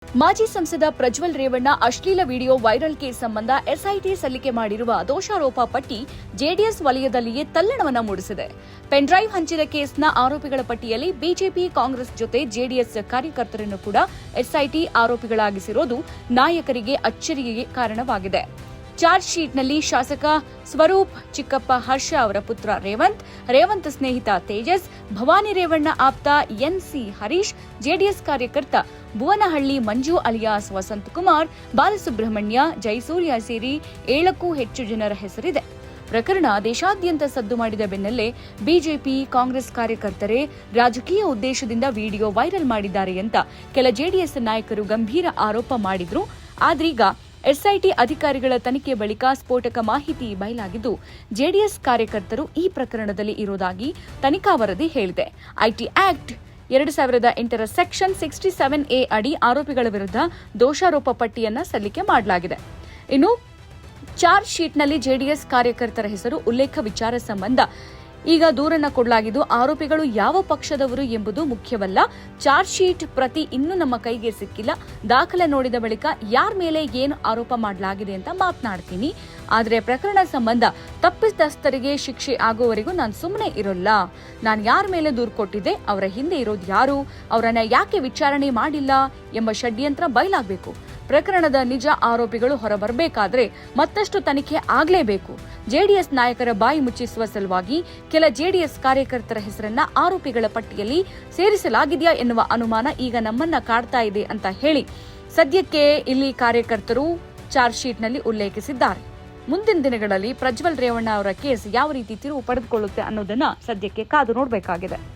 ಮಾಜಿ ಸಂಸದ ಪ್ರಜ್ವಲ್ ರೇವಣ್ಣ ಅಶ್ಲೀಲ ವಿಡಿಯೋ ವೈರಲ್ ಕೇಸ್ ಸಂಬಂಧ ಎಸ್ಐಟಿ ಸಲ್ಲಿಕೆ ಮಾಡಿರುವ ದೋಷಾರೋಪ ಪಟ್ಟಿ ಜೆಡಿಎಸ್ ವಲಯದಲ್ಲಿಯೇ ತಲ್ಲಣವನ್ನು ಮೂಡಿಸಿದೆ. ಪೆನ್ಡ್ರೈವ್ ಹಂಚಿದ ಕೇಸ್ನ ಆರೋಪಿಗಳ ಪಟ್ಟಿಯಲ್ಲಿ ಬಿಜೆಪಿ, ಕಾಂಗ್ರೆಸ್ ಜೊತೆ ಜೆಡಿಎಸ್ ಕಾರ್ಯಕರ್ತರನ್ನು ಕೂಡ ಎಸ್ಐಟಿ ಆರೋಪಿಗಳಾಗಿಸಿರೋದು ನಾಯಕರಿಗೆ ಅಚ್ಚರಿಗೆ ಕಾರಣವಾಗಿದೆ. ಚಾರ್ಜ್ ಶೀಟ್ನಲ್ಲಿ ಶಾಸಕ ಸ್ವರೂಪ್ ಚಿಕ್ಕಪ್ಪ ಹರ್ಷ ಅವರ ಪುತ್ರ ರೇವಂತ್ ಸ್ನೇಹಿತ ತೇಜಸ್, ಭವಾನಿ ರೇವಣ್ಣ ಆಪ್ತ ಎನ್ಸಿ ಹರೀಶ್, ಜೆಡಿಎಸ್ ಕಾರ್ಯಕರ್ತ ಭುವನಹಳ್ಳಿ ಮಂಜು ಅಲಿಯಾಸ್ ವಸಂತಕುಮಾರ್, ಬಾಲಸುಬ್ರಹ್ಮಣ್ಯ, ಜಯಸೂರ್ಯ ಸೇರಿ 7ಕ್ಕೂ ಹೆಚ್ಚು ಜನರ ಹೆಸರಿದೆ. ಪ್ರಕರಣ ದೇಶಾದ್ಯಂತ ಸದ್ದು ಮಾಡಿದ ಬೆನ್ನಲ್ಲೇ ಬಿಜೆಪಿ, ಕಾಂಗ್ರೆಸ್ ಕಾರ್ಯಕರ್ತರೇ ರಾಜಕೀಯ ಉದ್ದೇಶದಿಂದ ವಿಡಿಯೋ ವೈರಲ್ ಮಾಡಿದ್ದಾರೆ ಅಂತ ಕೆಲ ಜೆಡಿಎಸ್ ನಾಯಕರು ಗಂಭೀರ ಆರೋಪ ಮಾಡಿದ್ರು. ಆದ್ರೀಗ ಎಸ್ಐಟಿ ಅಧಿಕಾರಿಗಳ ತನಿಖೆ ಬಳಿಕ ಸ್ಫೋಟಕ ಮಾಹಿತಿ ಬಯಲಾಗಿದ್ದು, ಜೆಡಿಎಸ್ ಕಾರ್ಯಕರ್ತರು ಈ ಪ್ರಕರಣದಲ್ಲಿ ಇರುವುದಾಗಿ ತನಿಖಾ ವರದಿ ಹೇಳಿದೆ. ಐಟಿ ಆಕ್ಟ್ 2008 ಸೆಕ್ಷನ್ 67A ಅಡಿ ಆರೋಪಿಗಳ ವಿರುದ್ಧ ದೋಷಾರೋಪ ಪಟ್ಟಿಯನ್ನು ಸಲ್ಲಿಕೆ ಮಾಡಲಾಗಿದೆ. ಇನ್ನು ಚಾರ್ಜ್ ಶೀಟ್ನಲ್ಲಿ ಜೆಡಿಎಸ್ ಕಾರ್ಯಕರ್ತರ ಹೆಸರು ಉಲ್ಲೇಖ ವಿಚಾರ ಸಂಬಂಧ ಈಗ ದೂರನ್ನ ಕೊಡಲಾಗಿದ್ದು, ಆರೋಪಿಗಳು ಯಾವ ಪಕ್ಷದವರು ಎಂಬುದು ಮುಖ್ಯವಲ್ಲ. ಚಾರ್ಜ್ ಶೀಟ್ ಪ್ರತಿ ಇನ್ನೂ ನಮ್ಮ ಕೈಗೆ ಸಿಕ್ಕಿಲ್ಲ. ದಾಖಲೆ ನೋಡಿದ ಬಳಿಕ ಯಾರ ಮೇಲೆ ಏನು ಆರೋಪ ಮಾಡಲಾಗಿದೆ ಅಂತ ಮಾತನಾಡ್ತೀನಿ. ಆದರೆ ಪ್ರಕರಣ ಸಂಬಂಧ ತಪ್ಪಿತಸ್ಥರಿಗೆ ಶಿಕ್ಷೆ ಆಗುವವರೆಗೂ ನಾನು ಸುಮ್ಮನೆ ಇರೋಲ್ಲ. ನಾನು ಯಾರ ಮೇಲೆ ದೂರು ಕೊಟ್ಟಿದ್ದೆ, ಅವರ ಹಿಂದೆ ಇರೋದು ಯಾರು, ಅವರನ್ನ ಯಾಕೆ ವಿಚಾರಣೆ ಮಾಡಿಲ್ಲ ಎಂಬ ಷಡ್ಯಂತ್ರ ಬಯಲಾಗಬೇಕು. ಪ್ರಕರಣದ ನಿಜ ಆರೋಪಿಗಳು ಹೊರಬರಬೇಕಾದ್ರೆ ಮತ್ತಷ್ಟು ತನಿಖೆ ಆಗಲೇಬೇಕು. ಜೆಡಿಎಸ್ ನಾಯಕರ ಬಾಯಿ ಮುಚ್ಚಿಸುವ ಸಲುವಾಗಿ ಕೆಲ ಜೆಡಿಎಸ್ ಕಾರ್ಯಕರ್ತರ ಹೆಸರನ್ನ ಆರೋಪಿಗಳ ಪಟ್ಟಿಯಲ್ಲಿ ಸೇರಿಸಲಾಗಿದೆಯಾ ಎನ್ನುವ ಅನುಮಾನ ಈಗ ನಮ್ಮನ್ನ ಕಾಡ್ತಾ ಇದೆ ಅಂತ ಹೇಳಿ ಸದ್ಯಕ್ಕೆ ಇಲ್ಲಿ ಕಾರ್ಯಕರ್ತರು ಚಾರ್ಜ್ ಶೀಟ್ನಲ್ಲಿ ಉಲ್ಲೇಖಿಸಿದ್ದಾರೆ. ಮುಂದಿನ ದಿನಗಳಲ್ಲಿ ಪ್ರಜ್ವಲ್ ರೇವಣ್ಣ ಅವರ ಕೇಸ್ ಯಾವ ರೀತಿ ತಿರುವು ಪಡೆದುಕೊಳ್ಳುತ್ತೆ ಅನ್ನೋದನ್ನ ಸದ್ಯಕ್ಕೆ ಕಾದು ನೋಡಬೇಕಾಗಿದೆ.